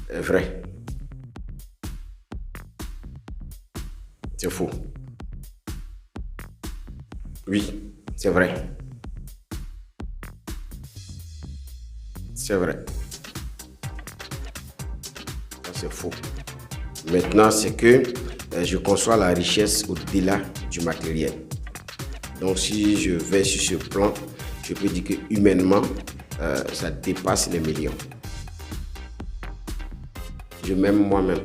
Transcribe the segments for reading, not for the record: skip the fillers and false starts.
est vrai. C'est faux. Oui, c'est vrai. C'est vrai. Ça, c'est faux. Maintenant, c'est que je conçois la richesse au-delà du matériel. Donc, si je vais sur ce plan, je peux dire que humainement, ça dépasse les millions. Je m'aime moi-même.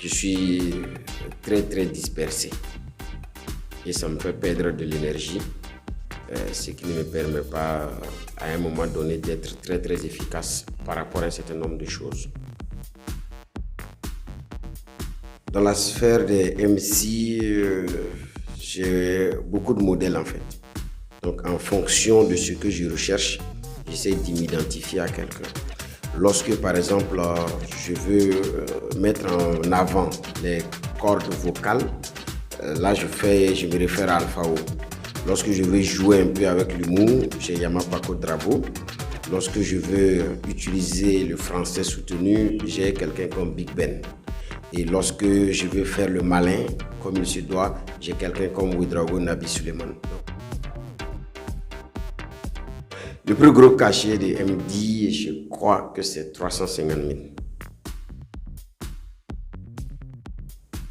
Je suis très dispersé et ça me fait perdre de l'énergie, ce qui ne me permet pas à un moment donné d'être très efficace par rapport à un certain nombre de choses. Dans la sphère des MC, j'ai beaucoup de modèles en fait. Donc en fonction de ce que je recherche, j'essaie de m'identifier à quelqu'un. Lorsque par exemple je veux mettre en avant les cordes vocales, là je me réfère à Alpha O. Lorsque je veux jouer un peu avec l'humour, j'ai Yama Paco Drabo. Lorsque je veux utiliser le français soutenu, j'ai quelqu'un comme Big Ben. Et lorsque je veux faire le malin, comme il se doit, j'ai quelqu'un comme Ouedraogo Nabi Suleiman. Le plus gros cachet de MD, je crois que c'est 350 000.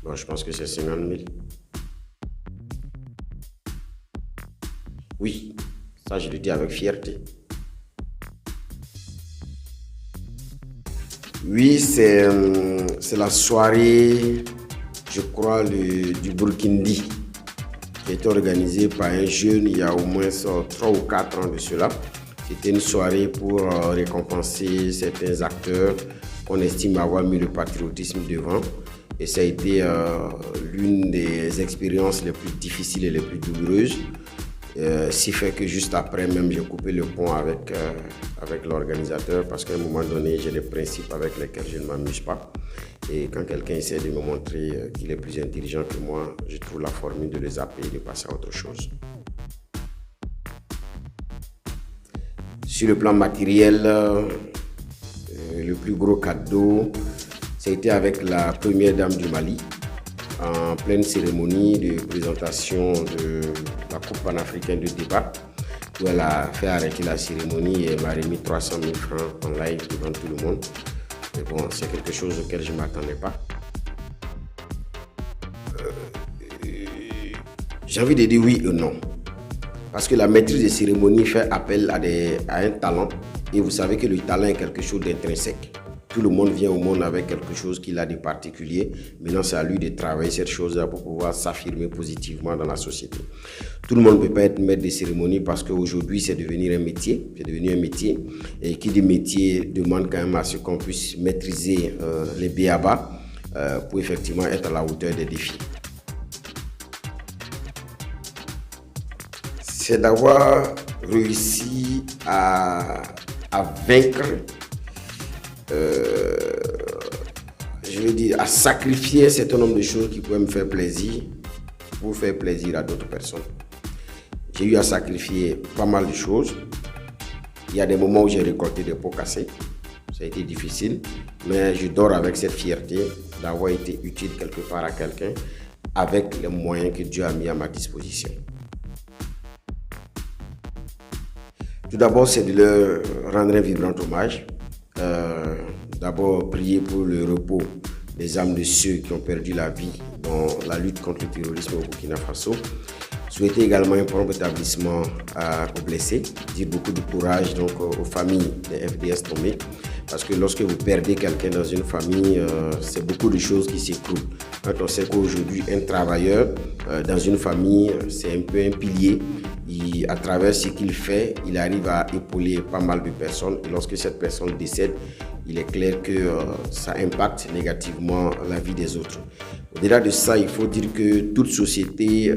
Bon, je pense que c'est 50 000. Oui, ça je le dis avec fierté. Oui, c'est la soirée, je crois, du Burkindi, qui a été organisée par un jeune il y a au moins 3 ou 4 ans de cela. C'était une soirée pour récompenser certains acteurs qu'on estime avoir mis le patriotisme devant. Et ça a été l'une des expériences les plus difficiles et les plus douloureuses. Ce qui fait que juste après même, j'ai coupé le pont avec l'organisateur parce qu'à un moment donné, j'ai des principes avec lesquels je ne m'amuse pas. Et quand quelqu'un essaie de me montrer qu'il est plus intelligent que moi, je trouve la formule de le zapper et de passer à autre chose. Sur le plan matériel, le plus gros cadeau, ça a été avec la première dame du Mali, en pleine cérémonie de présentation de la Coupe panafricaine de débat, où elle a fait arrêter la cérémonie et m'a remis 300 000 francs en live devant tout le monde. Mais bon, c'est quelque chose auquel je ne m'attendais pas. J'ai envie de dire oui ou non. Parce que la maîtrise des cérémonies fait appel à un talent. Et vous savez que le talent est quelque chose d'intrinsèque. Tout le monde vient au monde avec quelque chose qu'il a de particulier. Maintenant, c'est à lui de travailler cette chose-là pour pouvoir s'affirmer positivement dans la société. Tout le monde ne peut pas être maître des cérémonies parce qu'aujourd'hui, c'est devenu un métier. C'est devenu un métier. Et qui dit métier demande quand même à ce qu'on puisse maîtriser les b.a.-ba pour effectivement être à la hauteur des défis. C'est d'avoir réussi à vaincre, je veux dire, à sacrifier un certain nombre de choses qui pouvaient me faire plaisir pour faire plaisir à d'autres personnes. J'ai eu à sacrifier pas mal de choses. Il y a des moments où j'ai récolté des pots cassés. Ça a été difficile, mais je dors avec cette fierté d'avoir été utile quelque part à quelqu'un avec les moyens que Dieu a mis à ma disposition. Tout d'abord, c'est de leur rendre un vibrant hommage. D'abord, prier pour le repos des âmes de ceux qui ont perdu la vie dans la lutte contre le terrorisme au Burkina Faso. Souhaiter également un prompt établissement aux blessés. Dire beaucoup de courage donc, aux familles des FDS tombés. Parce que lorsque vous perdez quelqu'un dans une famille, c'est beaucoup de choses qui s'écroulent. Quand on sait qu'aujourd'hui, un travailleur dans une famille, c'est un peu un pilier. À travers ce qu'il fait, il arrive à épauler pas mal de personnes. Et lorsque cette personne décède, il est clair que ça impacte négativement la vie des autres. Au-delà de ça, il faut dire que toute société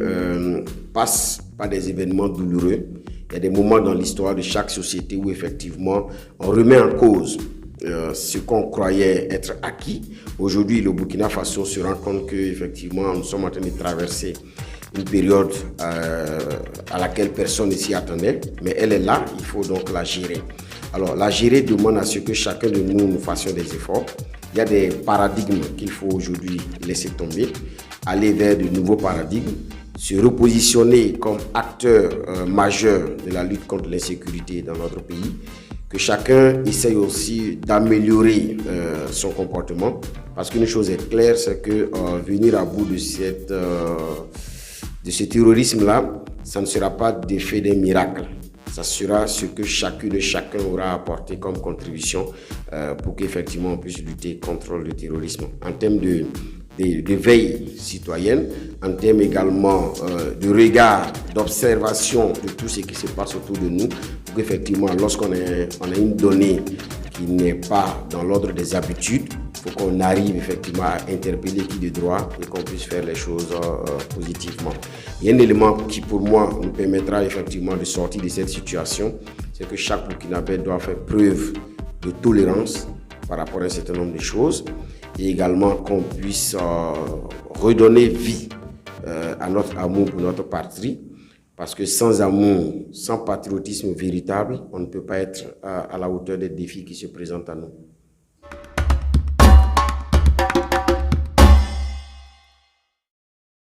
passe par des événements douloureux. Il y a des moments dans l'histoire de chaque société où effectivement on remet en cause ce qu'on croyait être acquis. Aujourd'hui, le Burkina Faso se rend compte qu'effectivement nous sommes en train de traverser une période à laquelle personne ne s'y attendait, mais elle est là, il faut donc la gérer. Alors, la gérée demande à ce que chacun de nous fassions des efforts. Il y a des paradigmes qu'il faut aujourd'hui laisser tomber, aller vers de nouveaux paradigmes, se repositionner comme acteur majeur de la lutte contre l'insécurité dans notre pays, que chacun essaye aussi d'améliorer son comportement, parce qu'une chose est claire, c'est que venir à bout de ce terrorisme-là, ça ne sera pas d'effet d'un miracle. Ça sera ce que chacune et chacun aura apporté comme contribution pour qu'effectivement on puisse lutter contre le terrorisme. En termes de veille citoyenne, en termes également de regard, d'observation de tout ce qui se passe autour de nous, pour qu'effectivement, lorsqu'on a une donnée qui n'est pas dans l'ordre des habitudes, il faut qu'on arrive effectivement à interpeller qui de droit et qu'on puisse faire les choses positivement. Il y a un élément qui pour moi nous permettra effectivement de sortir de cette situation, c'est que chaque Burkinabé doit faire preuve de tolérance par rapport à un certain nombre de choses et également qu'on puisse redonner vie à notre amour pour notre patrie, parce que sans amour, sans patriotisme véritable, on ne peut pas être à la hauteur des défis qui se présentent à nous.